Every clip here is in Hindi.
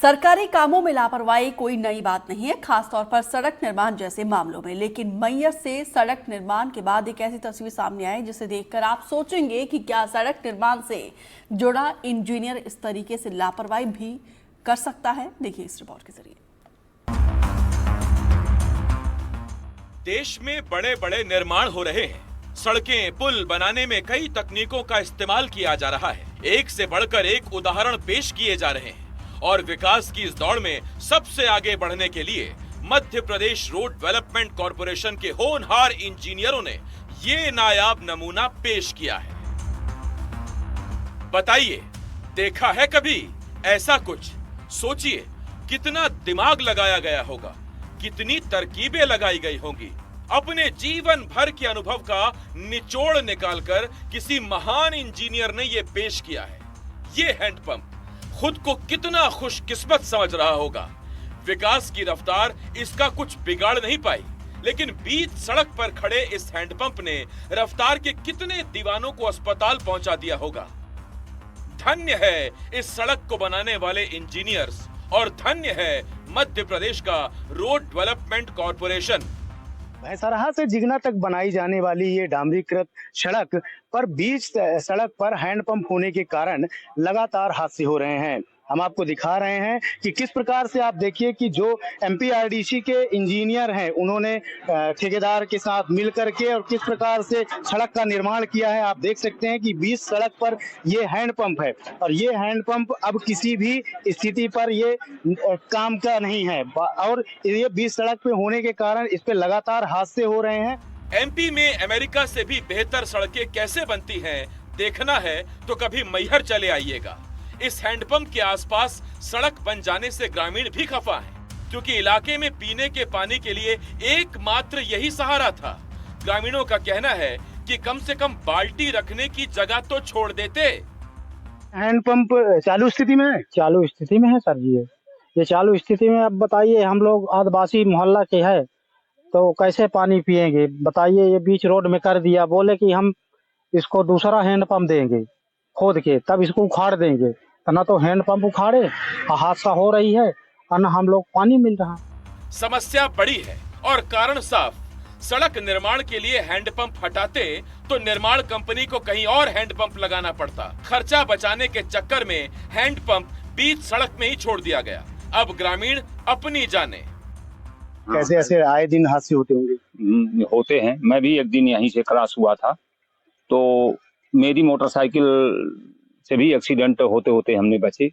सरकारी कामों में लापरवाही कोई नई बात नहीं है, खासतौर पर सड़क निर्माण जैसे मामलों में। लेकिन मैयर से सड़क निर्माण के बाद एक ऐसी तस्वीर सामने आई जिसे देखकर आप सोचेंगे कि क्या सड़क निर्माण से जुड़ा इंजीनियर इस तरीके से लापरवाही भी कर सकता है। देखिए इस रिपोर्ट के जरिए। देश में बड़े बड़े निर्माण हो रहे हैं। सड़कें पुल बनाने में कई तकनीकों का इस्तेमाल किया जा रहा है। एक से बढ़कर एक उदाहरण पेश किए जा रहे हैं और विकास की इस दौड़ में सबसे आगे बढ़ने के लिए Madhya Pradesh road development corporation के होनहार इंजीनियरों ने ये नायाब नमूना पेश किया है। बताइए, देखा है कभी ऐसा कुछ? सोचिए कितना दिमाग लगाया गया होगा, कितनी तरकीबें लगाई गई होंगी। अपने जीवन भर के अनुभव का निचोड़ निकालकर किसी महान इंजीनियर ने यह पेश किया है। ये हैंडपंप खुद को कितना खुशकिस्मत समझ रहा होगा। विकास की रफ्तार इसका कुछ बिगाड़ नहीं पाई, लेकिन बीच सड़क पर खड़े इस हैंडपंप ने रफ्तार के कितने दीवानों को अस्पताल पहुंचा दिया होगा। धन्य है इस सड़क को बनाने वाले इंजीनियर्स और धन्य है मध्य प्रदेश का रोड डेवलपमेंट कॉरपोरेशन। भैंसराहा से जिगना तक बनाई जाने वाली ये डामरीकृत सड़क पर बीच सड़क पर हैंडपंप होने के कारण लगातार हादसे हो रहे हैं। हम आपको दिखा रहे हैं कि किस प्रकार से, आप देखिए कि जो एमपीआरडीसी के इंजीनियर हैं उन्होंने ठेकेदार के साथ मिलकर के और किस प्रकार से सड़क का निर्माण किया है। आप देख सकते हैं कि बीच सड़क पर ये हैंडपंप है और ये हैंडपंप अब किसी भी स्थिति पर ये काम का नहीं है और ये बीच सड़क पे होने के कारण इस पे लगातार हादसे हो रहे हैं। एमपी में अमेरिका से भी बेहतर सड़कें कैसे बनती हैं देखना है तो कभी मैहर चले आइएगा। इस हैंडपंप के आसपास सड़क बन जाने से ग्रामीण भी खफा हैं, क्योंकि इलाके में पीने के पानी के लिए एकमात्र यही सहारा था। ग्रामीणों का कहना है कि कम से कम बाल्टी रखने की जगह तो छोड़ देते। हैंडपंप चालू स्थिति में है? चालू स्थिति में है सर जी। ये चालू स्थिति में, अब बताइए हम लोग आदिवासी मोहल्ला के हैं तो कैसे पानी पिएंगे बताइए। ये बीच रोड में कर दिया, बोले कि हम इसको दूसरा हैंडपंप देंगे खोद के, तब इसको उखाड़ देंगे। ना तो हैंडपंप उखाड़े, हादसा हो रही है और न हम लोग पानी मिल रहा। समस्या बड़ी है और कारण साफ। सड़क निर्माण के लिए हैंडपंप हटाते तो निर्माण कंपनी को कहीं और हैंडपंप लगाना पड़ता। खर्चा बचाने के चक्कर में हैंडपंप बीच सड़क में ही छोड़ दिया गया। अब ग्रामीण अपनी जाने। कैसे ऐसे आए दिन हादसे होते होंगे? होते हैं। मैं भी एक दिन यहीं से क्रॉस हुआ था तो मेरी मोटरसाइकिल से भी एक्सीडेंट होते होते हमने बचे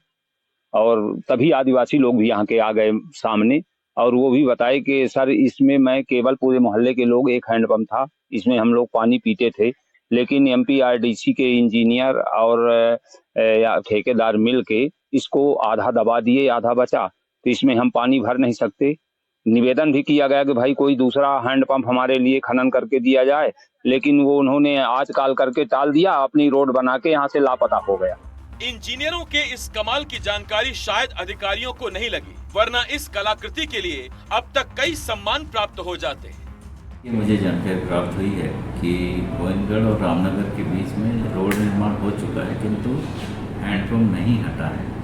और तभी आदिवासी लोग भी यहाँ के आ गए सामने और वो भी बताए कि सर इसमें मैं केवल पूरे मोहल्ले के लोग, एक हैंडपंप था, इसमें हम लोग पानी पीते थे, लेकिन एमपीआरडीसी के इंजीनियर और ठेकेदार मिल के इसको आधा दबा दिए, आधा बचा, तो इसमें हम पानी भर नहीं सकते। निवेदन भी किया गया कि भाई कोई दूसरा हैंडपंप हमारे लिए खनन करके दिया जाए, लेकिन वो उन्होंने आज काल करके टाल दिया, अपनी रोड बना के यहाँ से लापता हो गया। इंजीनियरों के इस कमाल की जानकारी शायद अधिकारियों को नहीं लगी, वरना इस कलाकृति के लिए अब तक कई सम्मान प्राप्त हो जाते। ये मुझे जानकारी प्राप्त हुई है कि गोविंदगढ़ और रामनगर के बीच में रोड निर्माण हो चुका है, किंतु हैंडपंप नहीं हटा है।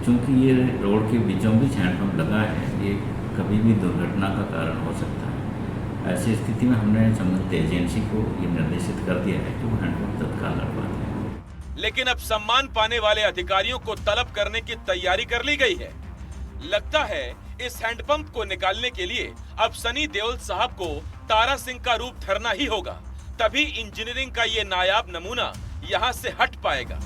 चूँकि ये रोड के बीचों बीच हैंडपंप लगा है, ये कभी भी दुर्घटना का कारण हो सकता है। ऐसी स्थिति में हमने संबंधित एजेंसी को ये निर्देशित कर दिया है कि वो हैंडपंप तत्काल लगवा दें। लेकिन अब सम्मान पाने वाले अधिकारियों को तलब करने की तैयारी कर ली गई है। लगता है इस हैंडपंप को निकालने के लिए अब सनी देओल साहब को तारा सिंह का रूप धरना ही होगा, तभी इंजीनियरिंग का ये नायाब नमूना यहाँ से हट पाएगा।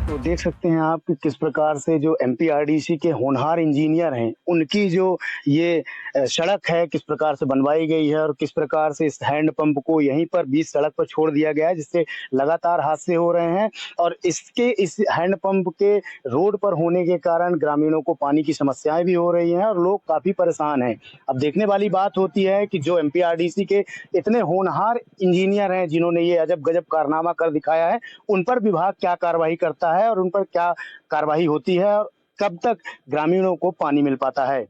तो देख सकते हैं आप कि किस प्रकार से जो एमपीआरडीसी के होनहार इंजीनियर हैं उनकी जो ये सड़क है किस प्रकार से बनवाई गई है और किस प्रकार से इस हैंडपंप को यहीं पर बीच सड़क पर छोड़ दिया गया है, जिससे लगातार हादसे हो रहे हैं। और इस हैंडपंप के रोड पर होने के कारण ग्रामीणों को पानी की समस्याएं भी हो रही हैं और लोग काफी परेशान हैं। अब देखने वाली बात होती है कि जो एमपीआरडीसी के इतने होनहार इंजीनियर हैं जिन्होंने ये अजब गजब कारनामा कर दिखाया है, उन पर विभाग क्या कार्रवाई करता है और उन पर क्या कार्रवाई होती है और कब तक ग्रामीणों को पानी मिल पाता है।